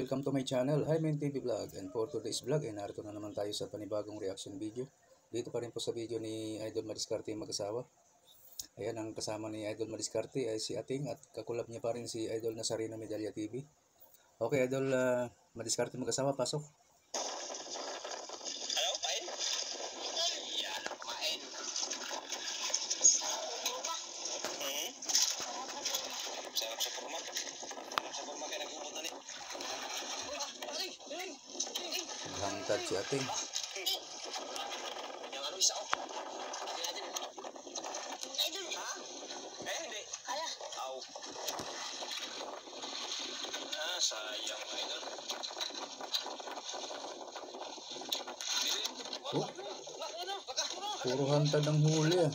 welcome to my channel, Hymen TV Vlog. And for today's vlog, ay narito na naman tayo sa panibagong reaction video. Dito pa rin po sa video ni Idol Madiskarte mag-asawa. Ayan, ang kasama ni Idol Madiskarte ay si Ating at kakulab niya pa rin si Idol Nazareno Medalla TV. Okay, Idol Madiskarte mag-asawa, pasok. Hello, kain? Yan, kumain. Sarap sa kurma. Sarap sa kurma kaya nag-ubot na ni. Hangtad si Ating. Yang ano isa ko? Idol, ha? Hindi. Ala. Aw. Sayang, idol. Oh, puro hantad ang huli ah.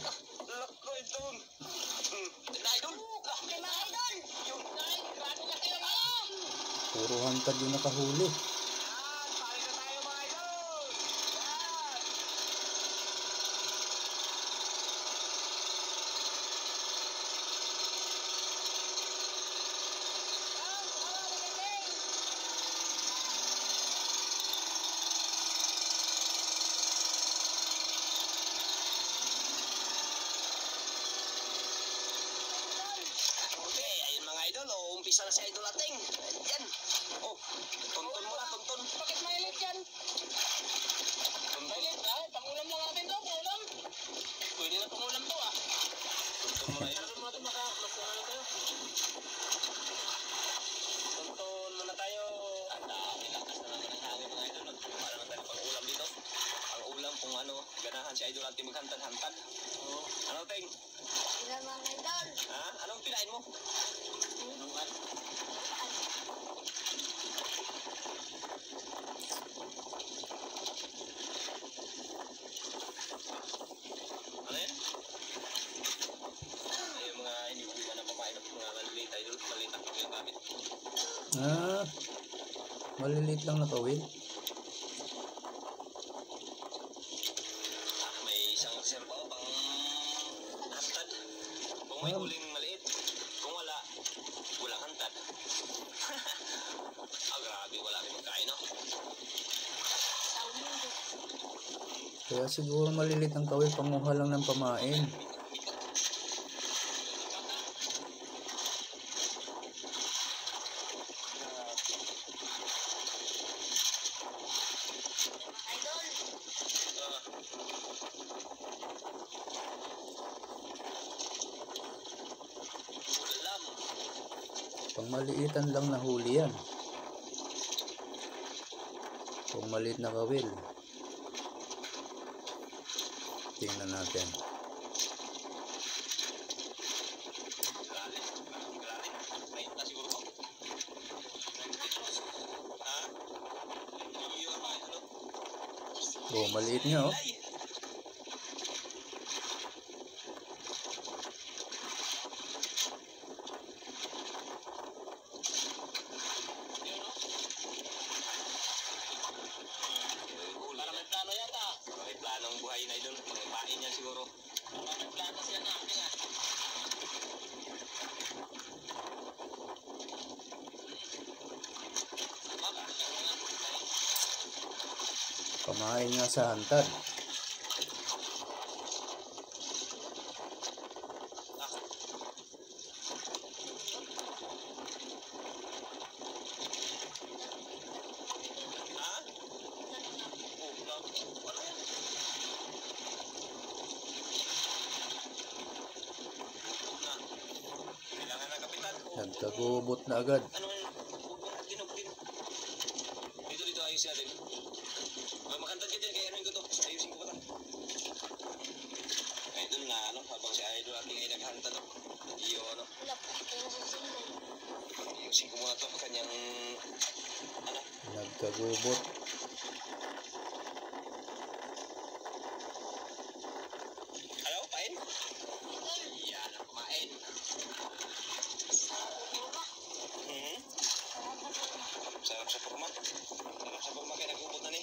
Puro hantad yung nakahuli. Umpisa na si Idol Ating. Yan. Oh, tuntun mo na, tuntun. Bakit mailit yan? Mailit ha? Pangulam lang natin to, pangulam. Pwede na pangulam to ah. Tuntun mo na yun. Tuntun mo na tayo. Tuntun mo na tayo. Ilakas na naman ang hangin mga idol. Para naman tayo pangulam dito. Pangulam kung ano, ganahan si Idol Ating maghantad-hantad. Ano, Ting? Ilan mga idol? Ha? Anong pinain mo? Ano yan? Ay, yung mga hindi ko na pamain ng mga maliliit tayo doon. Maliit ang yung gamit. Maliliit lang na kawil. May isang reserva o pang hantad. Kung may huling maliit. Kung wala, walang hantad. Grabe, wala rin magkain, no? Kaya siguro maliliit ang kawil, panguha lang ng pamain. Pang maliitan lang na huli yan. Pang maliit na kawil. Tingnan natin. Oh, maliit nga oh. Planong buhay na idol, pangpain yan siguro. May plano siya na, nga. Pamain nga sa hantad. Nagkagubot na agad. Ano dinog. Dito ayos natin. Makantad ka dyan kaya ano yung gusto. Ayusin ko pa lang. Idol nga ano, habang si Idol Ating ay naghantad o. Iyo ano. Ayusin ko muna to kanyang ano. Nagkagubot. Hello, kain? Yan, kumain. Sarap sa kurma. Sarap sa kurma kaya nag-ubot na ni.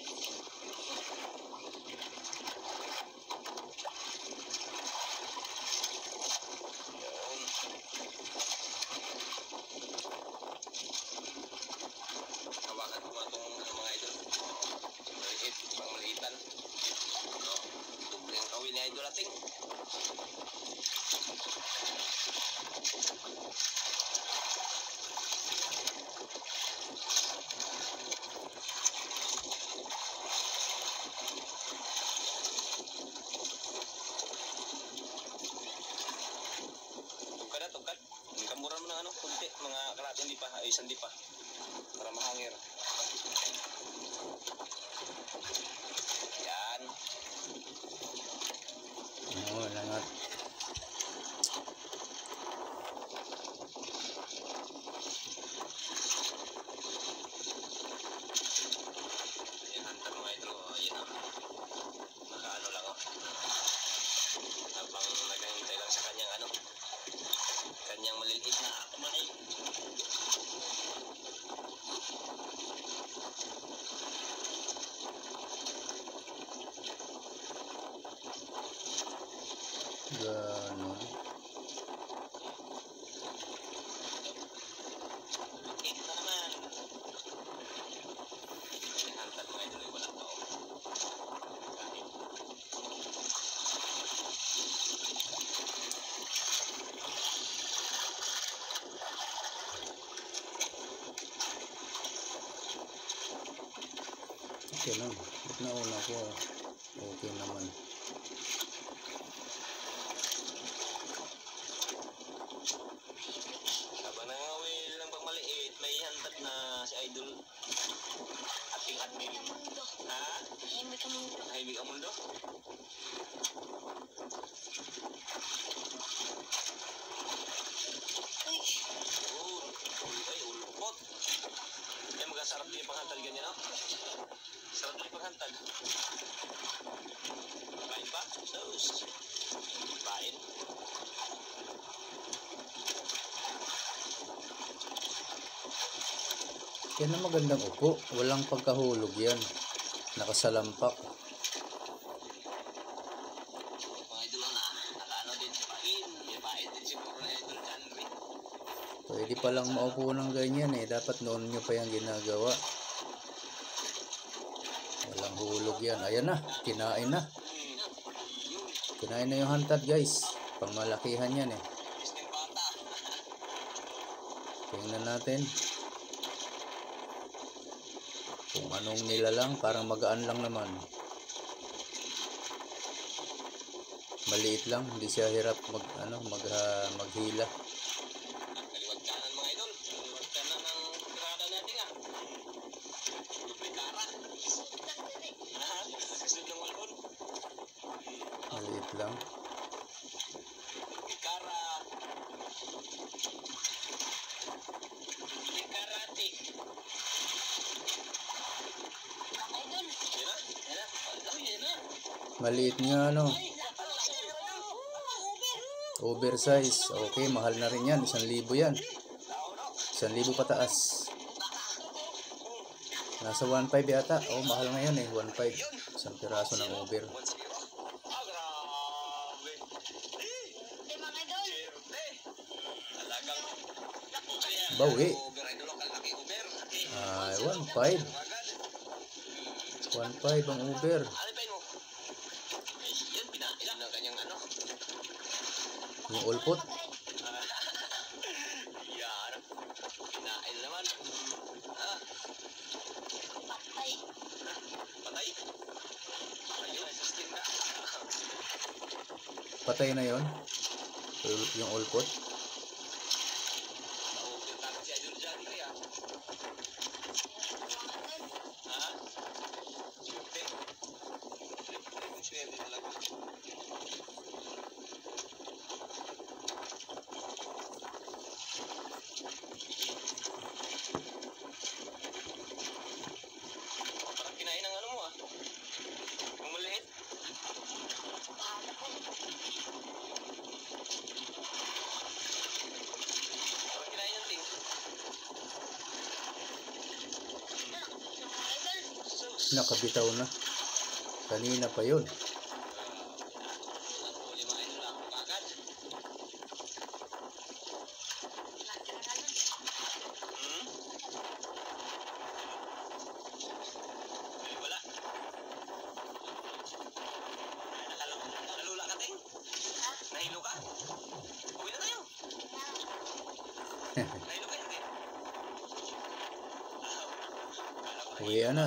Yun. ano, kunti, mga kalahati hindi pa, ay isang di pa. Para mahangir. Yan. Oo, langat. Yan, hantar mga idol. Yan o. Nakaano lang o. Habang naghahintay lang sa kanyang ano. Kanyang maliliit na kamay. Ganon. Liit na naman. Yan, hantar mga idol. Wala pa o. Kahit. Okay lang. Ba't nauna ko? Okay naman. Habang nangawil ng pagmaliit, may hantat na si Idol. Ating admin. Mundo. Ha? Tahimik ang mundo. Tahimik ang mundo? Uy, Ay, ulpot. Kaya magkasarap din yung panghantad ganyan, no? Sarap din yung panghantad. Bain pa? Sus. Bain. Yan ang magandang upo. Walang pagkahulog yan. Nakasalampak. Mga idol na, nakaano din si Pain. May Pain din siguro na Idol Janry. Pwede palang maupo ng ganyan eh. Dapat noon nyo pa yung ginagawa. Walang hulog yan. Ayan na. Kinain na. Kinain na yung hantad guys. Pangmalakihan yan eh. Isting bata. Tingnan natin. Kung anong nilalang. Parang magaan lang naman. Maliit lang. Hindi siya hirap maghila. Kaliwag kanan mga idol. Kaliwag kanan ng tirada natin ah. Duplikara. sultan dali. Ha? Kasunod ng walon. Maliit lang. Duplikara. Duplikarati. Idol. Yan na. Yan na. Oh, yan na. Maliit nga ano. Ay, napalaki na rin daw. Uber. Oversize. Okay, mahal na rin yan. 1,000 yan. Tao no. 1,000 pataas. Nasa 1.5 yata. Oh, mahal ngayon eh. 1.5. Isang piraso ng Uber. 1-0. Ah, grabe. Hindi mga idol. Siyerte. Talagang Bawi. Uber idol ang kalaki Uber. Ay, 1.5. Agad. 1.5 ang Uber. Ano pa mo? Eh, yun, pinailan ng kanyang ano. Yung ulpot. Yan. Pinail naman. Ah, Patay. patay. Ayun, sustain na. Patay na yon. Yung ulpot. Uber takot si Idol Janry ah. Mga idol. Ha? Swerte. Swerte talaga. Parang kinain ng ano mo ah. Yung maliit. Bahala po. Parang kinain ng ting. Mga idol. Sus. Nakabitaw na. Kanina pa yun. Huli mga idol ako kagad. Nakakalalan. Hmm? Ay, wala. Nalula ka, Ting? Ha? Nahilo ka? Uwi na tayo. Nahilo ka, hindi? Uwian na.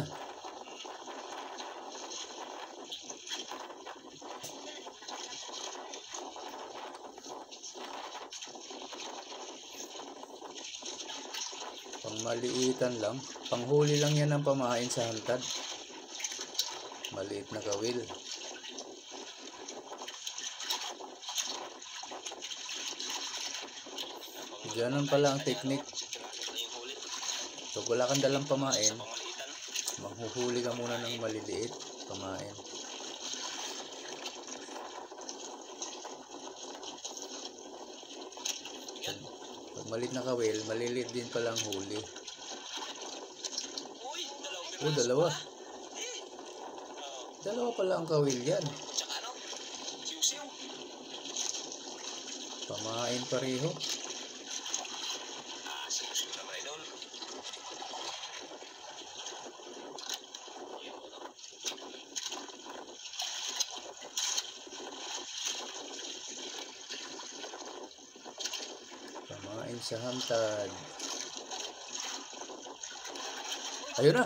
Pang maliitan lang. Panghuli lang yan ng pamain sa hantad. Maliit na kawil. Ganun pala ang technique. Pag wala kang dalang pamain, manghuhuli ka muna ng maliliit pamain. Pag maliit na kawil, maliliit din pala ang huli. Oh, dalawa. Dalawa pala ang kawil yan. Pamain pareho. Pamain sa hantad. Ayun na.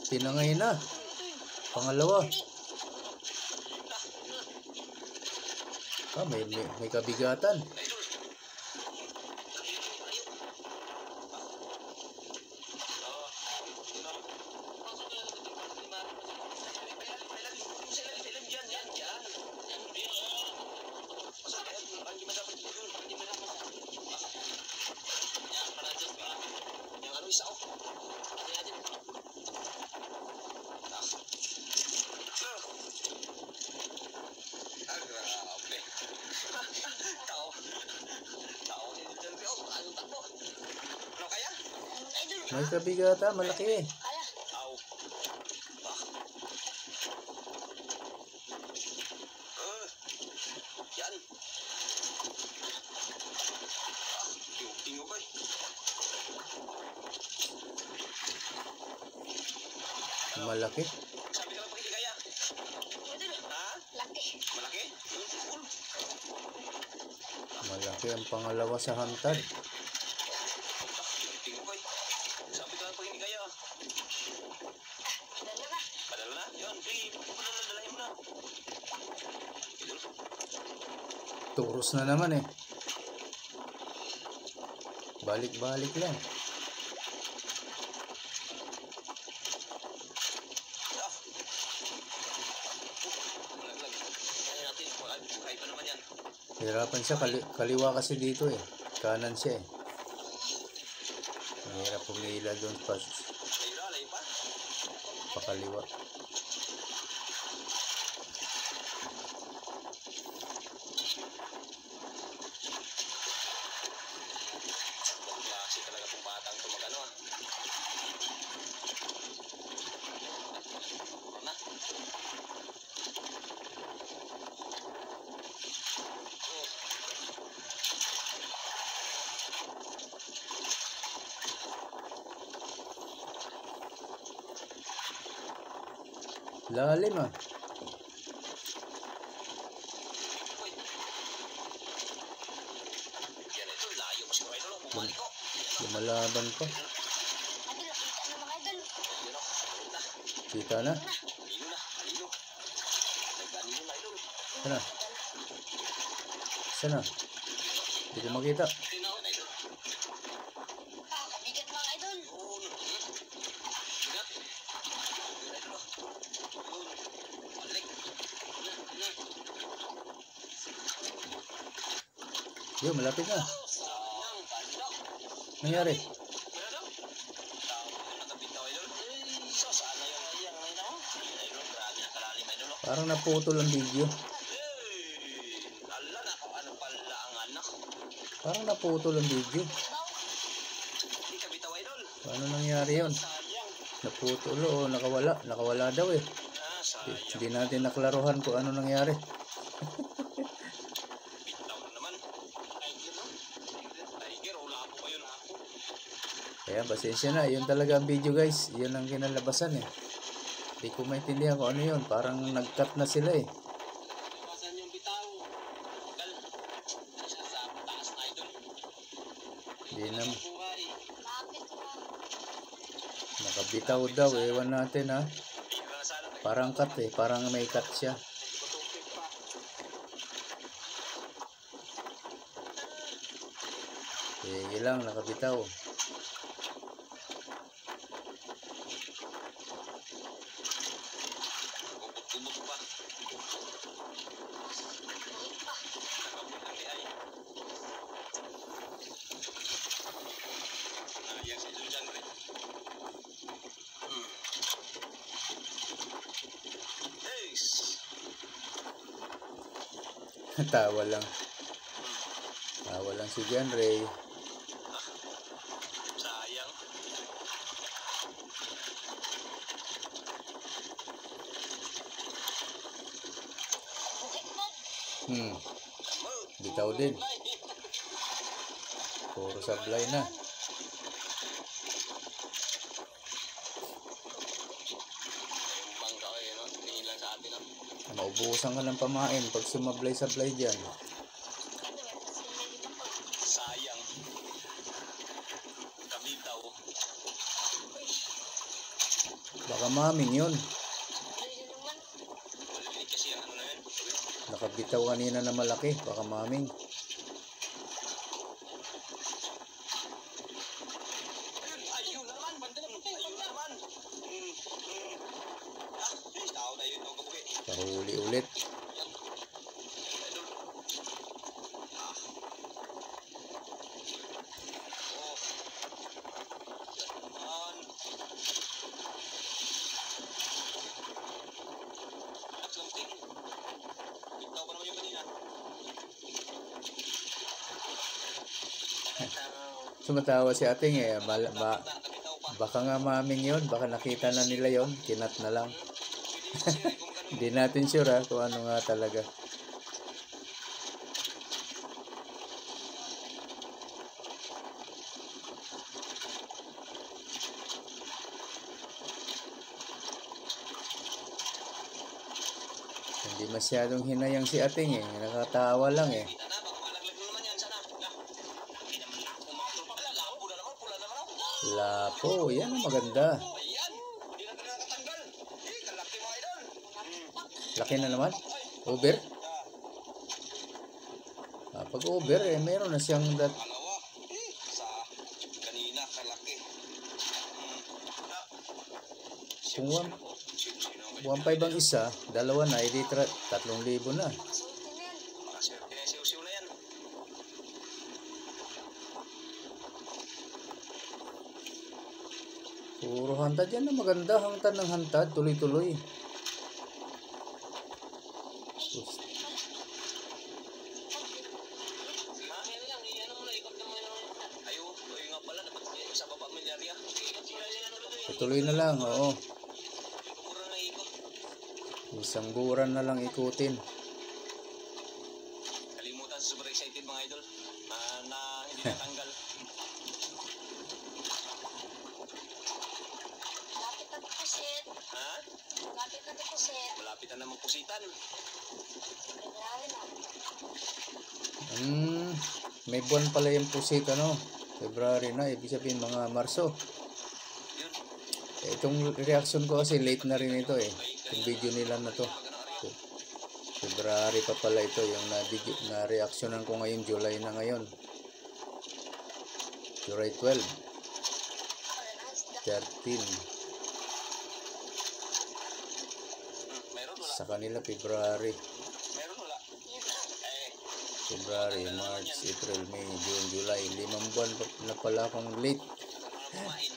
Tinangay na. Pangalawa. May kabigatan. May kabigatan, malaki. Malaki. Sabi ka lang pag hindi kaya. Ha? Malaki? Malaki ang pangalawa sa hantad. Sabi ka lang pag hindi kaya. Padala na? Yun, dalahin mo na. Turos na naman eh. Balik-balik lang. Hirapan siya, kaliwa kasi dito eh. Kanan siya eh. Mahirap pumila doon pa. Pakaliwa. Klase talaga pong batang ito magano ah. Lalim ah. Yan ito, layo mo siguro ito. Bumalik ko. Lumalaban pa. Kita na. Halino na, halino. Naghalino na ito. Sana. Sana. Hindi ko makita. Tinaw na ito. Kabigat mga idol. Bigat. Balik. Yo, malapit na. Nangyari? Parang naputol ang video. Parang naputol ang video. Paano nangyari yun? Naputol o nakawala. Nakawala daw eh. Hindi natin naklaruhan kung ano nangyari. Kaya pasensya na. Yun talaga ang video guys. Yun ang kinalabasan eh. Hindi ko maintindihan kung ano yun. Parang nag-cut na sila eh. Hindi na. Nakabitaw daw. Ewan natin ha. Parang cut eh. Parang may cut siya. Sige lang. Nakabitaw. pa. Buhay pa. Nakabot ng di ay. Yan si Idol John rin. Ace! Tawa lang. Tawa lang si John Ray. Sayang. Bukit mo. Bitaw din. Puro sablay na. Yung bangka ko no? Tingin lang sa atin no? Maubusan ka ng pamain pag sumablay-sablay dyan. Ano yan? Kasi may iba pa. Sayang. Kabitaw. Baka maming yun. Ayun naman. Malilit kasi ang ano na yun. Nakabitaw kanina na malaki. Baka maming. Ayun na naman. Banda naman. Ayun na naman. Please, tao tayo ito. Kabuki. Kahuli ulit. Idol. Oh. Yan. Relax lang, Ting. Bigtaw pa naman yung kanina. Sumatawa si ating eh. Kabitaw pa. Baka nga maming yun. Baka nakita na nila yun. Kinat na lang. Hindi natin sure ha, kung ano nga talaga. Hindi masyadong hinayang si ating eh. Nakatawa lang eh. Kita na, baka malaglag mo naman yan. Sana. Hindi naman lang pumatol pa. Lapo na naman. Pula naman ako. Lapo, yan ang maganda. Ayan. Hindi na talaga nakatanggal. Kalaki mga idol. Laki na naman. Over. Pag over eh, meron na siyang Pangalawa. Sa kanina, kalaki. Kung 1.5 ang isa, dalawa na, edi 3,000 na. Kasulti na yan. Makaswerte na yung siw-siw na yan. Puro hantad yan na maganda. Hantad ng hantad, tuloy-tuloy. Amin lang, ano mo na, ikot naman yung... Ayun nga pala, dapat sa baba milyarya. Tuloy na lang, oo. Mura na ikot. Isang buran na lang ikutin. Kalimutan, super excited mga idol. Na hindi natanggal. Lapit na deposit. Ha? Lapit na deposit. Malapit na namang pusitan. February na. May buwan pala yung pusit, ano? February na, ibig sabihin mga Marso. Yun. Itong reaction ko kasi late na rin ito eh. Yung video nila na to. February pa pala ito. Yung na reactionan ko ngayon, July na ngayon. July 12, 13. Meron wala? Sa kanila, February. Meron wala? February, March, April, May, June, July. 5 buwan na pala akong late. Kumain.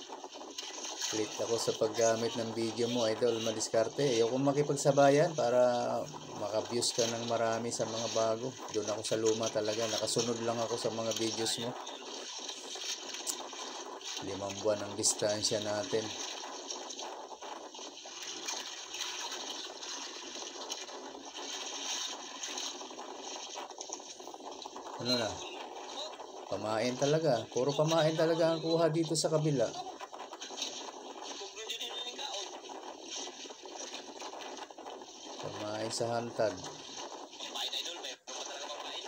Late ako sa paggamit ng video mo, Idol Madiskarte. Ayoko makipagsabayan para maka-views ka ng marami sa mga bago. Doon ako sa luma talaga. Nakasunod lang ako sa mga videos mo. 5 buwan ang distansya natin. Ano na? Pamain talaga. Puro pamain talaga ang kuha dito sa kabila. Pamain sa hantad. Pamain idol, meron pa talaga pamain.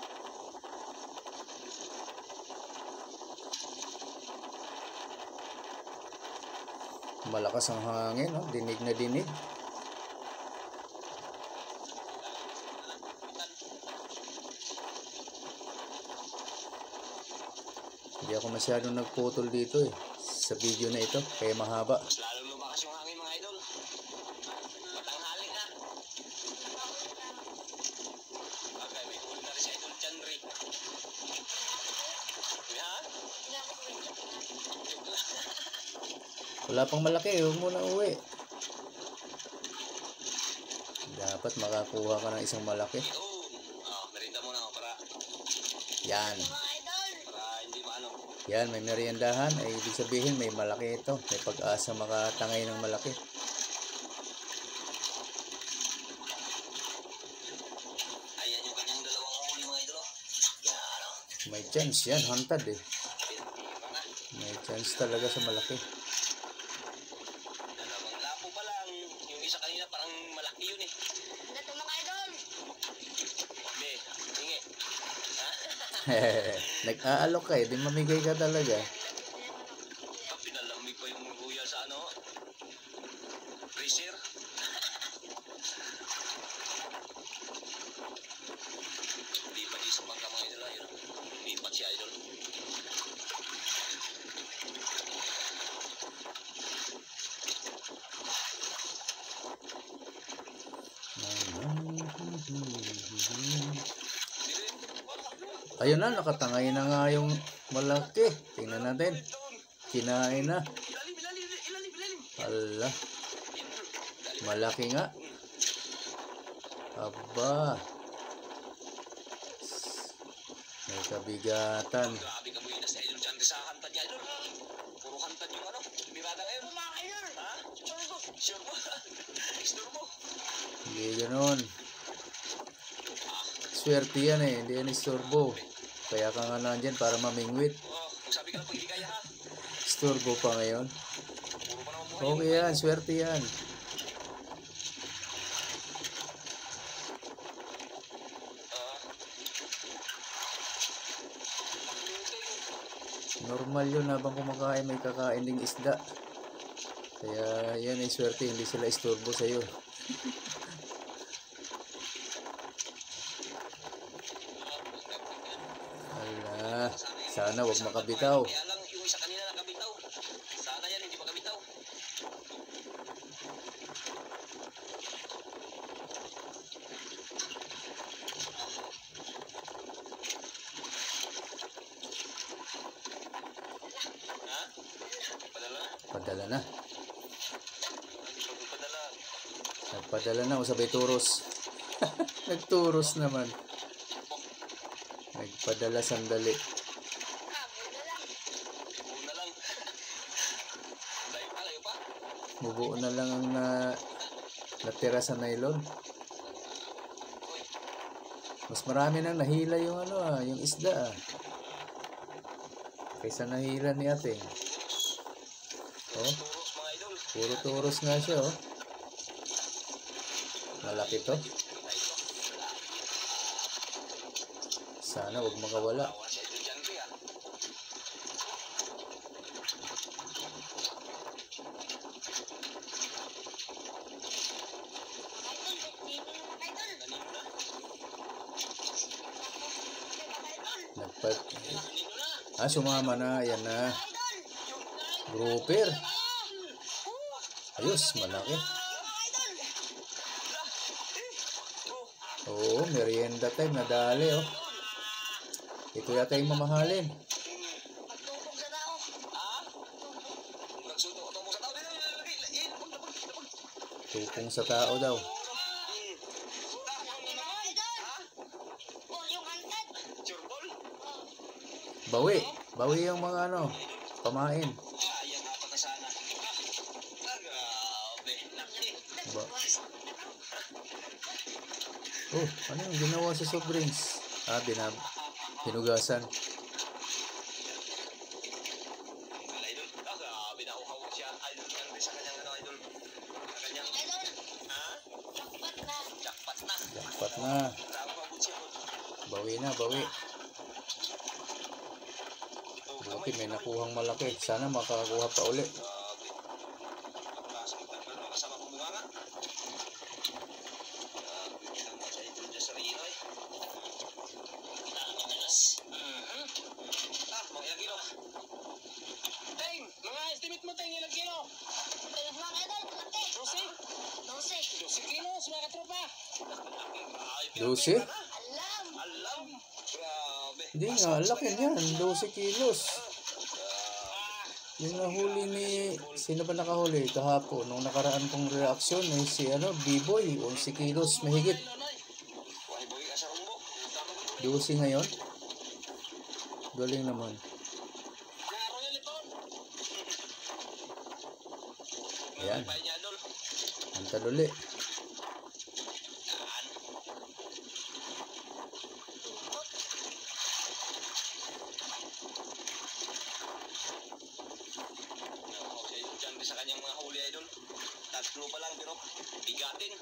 Malakas ang hangin, no? Dinig na dinig. Hindi ako masyadong nagputol dito eh. Sa video na ito, kaya mahaba. Mas lalong lumakas yung hangin mga idol. Matanghali na. Wala pang malaki, huwag mo na uwi. Dapat makakuha ka ng isang malaki. Merinda muna ako para Yan. Mga idol. hindi maano. Yan, may meriendahan. Ay, ibig sabihin, may malaki ito. May pag-asa makatangay ng malaki. Ayan yung kanyang dalawang huli mga idol. Yan o. May chance yan, hantad eh. Pinatira na. May chance talaga sa malaki. Dalawang lapo pa lang. Yung isa kanina parang malaki yun eh. Dito mga idol. Be, hingi. Nag-aalok ka eh, di mamigay ka talaga. Pinalamig pa yung kuya sa ano. Freezer. Lipat yung sa bangka mga idol. Ayun. Lipat si idol. Ayun na, nakatangay na nga yung malaki. Tingnan natin. Kinain na. Ilalim. Hala, malaki nga. Aba. May kabigatan. Grabe ka buhay na sa idol dyan. Sa kantad niya idol. Puro kantad yung ano. Birada ngayon. Mga idol. Ha? Sure mo. Sure mo. Hindi ganun. Swerte yan eh, hindi yan istorbo. Kaya ka nga nandyan para mamingwit. Kung sabi ka lang pag hindi kaya ha. Istorbo pa ngayon. Puro pa naman buhay. Okay yan, swerte yan. Normal yun, habang kumakain may kakain ding isda. Kaya yan ay swerte, hindi sila istorbo sa'yo. Ala, sana wag makabitaw. Kaya lang yung isa kanina nakabitaw. Sana yan hindi makabitaw. Ha? Padala? Padala na. Padala. Nagpadala na o sabay turos. Nagturos naman. Nagpadala sandali. Una lang. Layo pa. Bubuo na lang ang natira sa nylon. Mas marami nang nahila yung yung isda kaysa nahila ni ate. Oh, Turos mga idol. puro turos nga siya oh. Malaki to. Sana wag makawala. Tawa si idol dyan kaya. Kanino na? Nagpad. Kanino na? Sumama na. Ayan na. Grouper. Ayos, malaki. Oo, merienda time. Nadali oh. Ito yata yung mamahalin. Pagtupog sa tao. Nagsuto ko sa tao. Tupong sa tao daw. Mga idol. Oh, yung antad. Churbol? Bawi. Bawi yung mga pamain. Sayang nga pa na sana. Grabe. Laki. Ba oh, ano yung ginawa sa soft drinks? Hinugasan. Idol. Grabe na uhaw siya. Idol yan sa kanyang idol. Sa kanyang Idol. ha? Jackpot na. Jackpot na. Jackpot na. Grabe pa siya. Bawi na, bawi. Buti may nakuhang malaki. Sana makakuha pa uli. Grabe. Pagpasok ng gano'n kasama kumunganga. Grabe. Kita mo siya idol dyan sa Rino eh. Nakakadalas. Mga ilang kilo. Teng! Mga estimate mo, Teng, ilang kilo? Ayun, mga idol. Ate. 12. 12 kilos, mga katropa. Ay, 12? Alam. Alam. Grabe. Hindi nga, laki niyan. 12 kilos. Yung nahuli ni, sino ba nakahuli kahapon? Nung nakaraan kong reaksyon ay si B-Boy, 11 kilos mahigit. Why boy ka sa rumbo? 12 ngayon. Galing naman. Laro yan ito. Ayan, Bay niya dol. ang taluli. Yan. Diyan sa kanyang mga huli idol. Tatlo pa lang pero bigatin.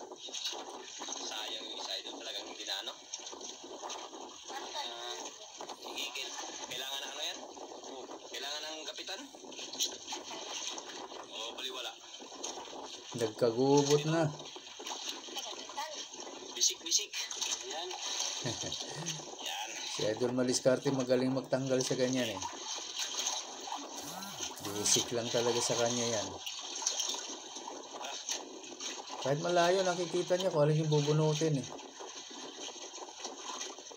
Sayang yung isa idol talagang hindi na ano. Sige, kailangan ng ano yan? Kailangan ng kapitan? O baliwala. Nagkagubot na. Bisik-bisik. Yan. Yan. Si Idol Maliscarte magaling magtanggal sa ganyan eh. Basic lang talaga sa kanya yan. Kahit malayo nakikita niya kung alin yung bubunutin eh.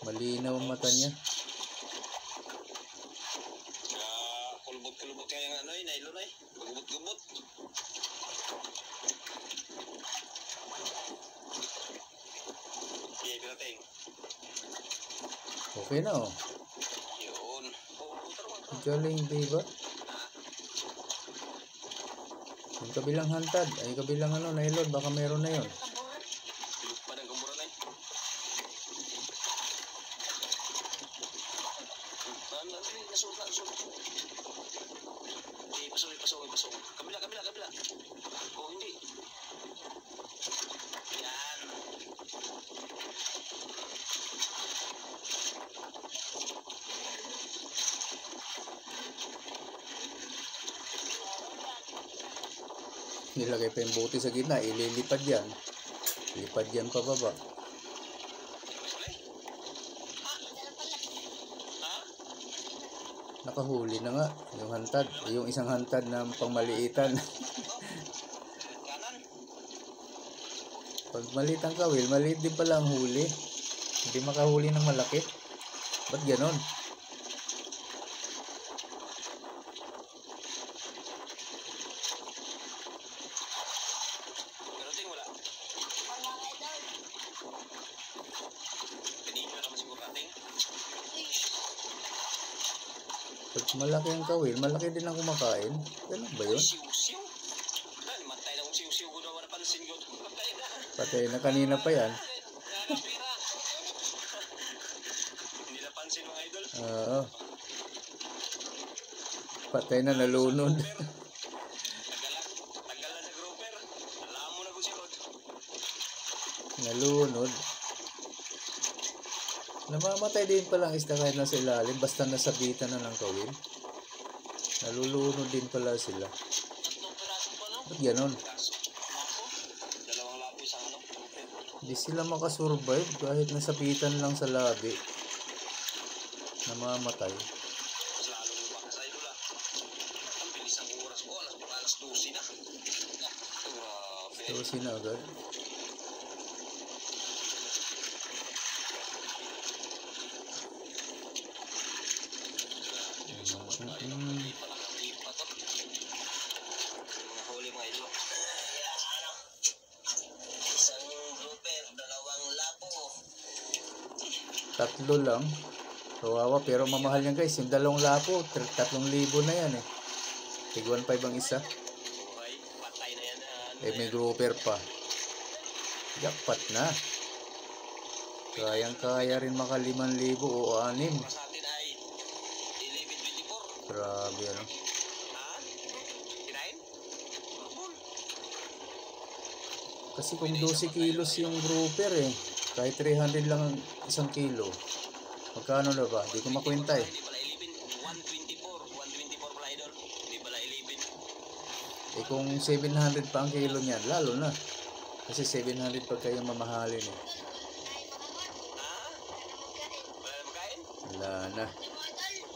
Malinaw ang mata niya. Kulubot-kulubot kaya yung ano eh, nylon eh. Gubot-gubot. Okay, pinating. Okay na oh. Yun. Ang galing, diba? Yung kabilang hantad, ay kabilang ano, nylon, baka meron na yun. Pilot pa ng gamura na eh. Nasuot na, nasuot. Eh, pasok. Kabila. Oh, hindi. Yan. Nilagay pa yung buti sa gitna, ililipad yan. Lipad yan pababa. Nakahuli na nga, yung hantad. Yung isang hantad na pangmaliitan. Kanan. Pag maliit ang kawil, maliit din pala ang huli. Hindi makahuli ng malaki. Ba't ganon? Pero ting wala. Pinigil na naman siguro natin. Pag malaki ang kawil, malaki din ang kumakain. Ganun ba yun? Siw-siw. Ay, matay na kung siw-siw ko naman napansin ko. Matay na. Patay na kanina pa yan. Nakapira. Hindi napansin mga idol. Oo. Patay na, nalunod. Tagalan sa grouper. Alam mo na kung si Rod. Nalunod. Namamatay din palang isda kahit nasa ilalim, basta nasabitan na ng kawil. Nalulunod din pala sila. Tatlong piraso pa no? Ba't ganon? Piraso. Ako. Dalawang lapo isang ano. Hindi sila makasurvive kahit nasabitan lang sa labi. Namamatay. Mas lalo mo ba sa idol ah. Ang bilis ang oras ko. Alas 12 na. Grabe. So, sinagad. Huli mga idol. Isang grouper, dalawang lapo. Tatlo lang. Kawawa, pero mamahal yan guys. Yung 2 lapo, 3,000 na yan eh. Tig 1.5 ang isa. Buhay, patay na yan. Eh, may grouper pa. Jackpot na. Kayang-kaya rin maka 5,000 o 6. Sa atin ay 11.24. Grabe ano. Ha? Kinain? Full. Kasi kung 12 kilos yung grouper eh. Kahit 300 lang ang 1 kilo. Magkano na ba? Di ko makwenta eh. Hindi pala 11. 124 pala idol. Hindi pala 11. Eh kung 700 pa ang kilo niyan, lalo na. Kasi 700 pag kayo mamahalin eh. Ha? Wala na magkain? Wala na.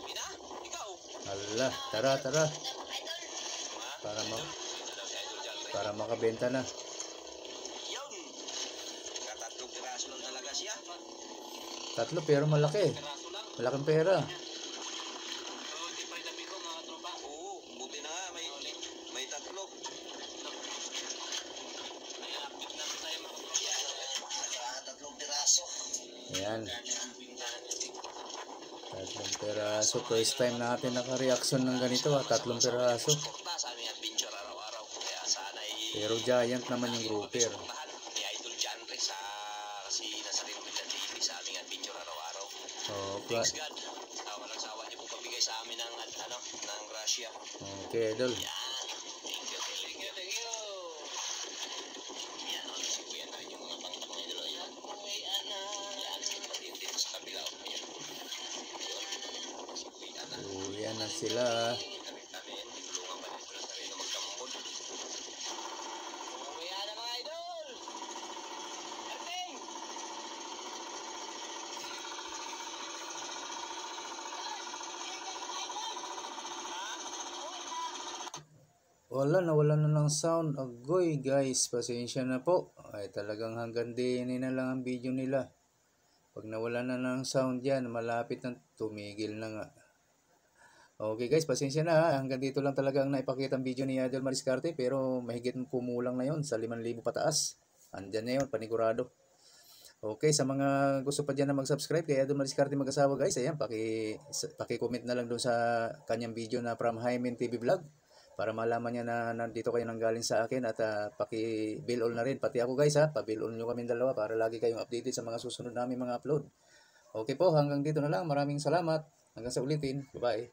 Pina? Ikaw? Hala, tara. Ha? Para ma Ito daw si Idol Jalre. para makabenta na. Yun! Katatlong piraso lang talaga siya. 3 pero malaki. Piraso lang. Malaking pera. Oo, hindi pa rin ko mga tropa. Oo, buti na nga. tulog. May update namin tayo mga bro. Yan, 3 piraso. Ayan. Ang pintahan natin. 3 peraso. First time natin naka-reaction ng ganito 3 peraso. Suporta sa aming adventure araw-araw. Kaya sana Pero giant naman yung grouper. suportahan ni Idol Janre sa kasi nasa rin nila TV sa aming adventure araw-araw. Oh, Thanks God. Walang sawa niyo po pabigay sa amin ng ng grasya. okay, idol. Yan. Thank you. Thank you. Thank you. Yan. Si Kuya na rin yung mga pangtak na idol. Yan. Yan. Pati dito sa kabila. Yan. Si Kuya na. Yan na sila. Tanin. Tulungan pa dito sa rin na magkambod. Kuya na mga idol. Arting. Nawala na ng sound. Agoy guys, pasensya na po. Ay talagang hanggang din na lang ang video nila. Pag nawala na ng sound yan, malapit na tumigil na nga. Okay guys, pasensya na ha. Hanggang dito lang talaga ang naipakita ang video ni Idol Mariscarte. Pero mahigit kumulang na yon sa 5,000 pataas. Andyan na yun, panigurado. Okay, sa mga gusto pa dyan na mag-subscribe kay Idol Mariscarte Mag-asawa guys, ayan, paki-comment na lang doon sa kanyang video na From Hymen TV Vlog. Para malaman niya na nandito kayo nanggaling sa akin at paki-bill all na rin. Pati ako guys ha, pa-bill all nyo kami dalawa para lagi kayong updated sa mga susunod namin mga upload. Okay po, hanggang dito na lang. Maraming salamat. Hanggang sa ulitin. Bye-bye.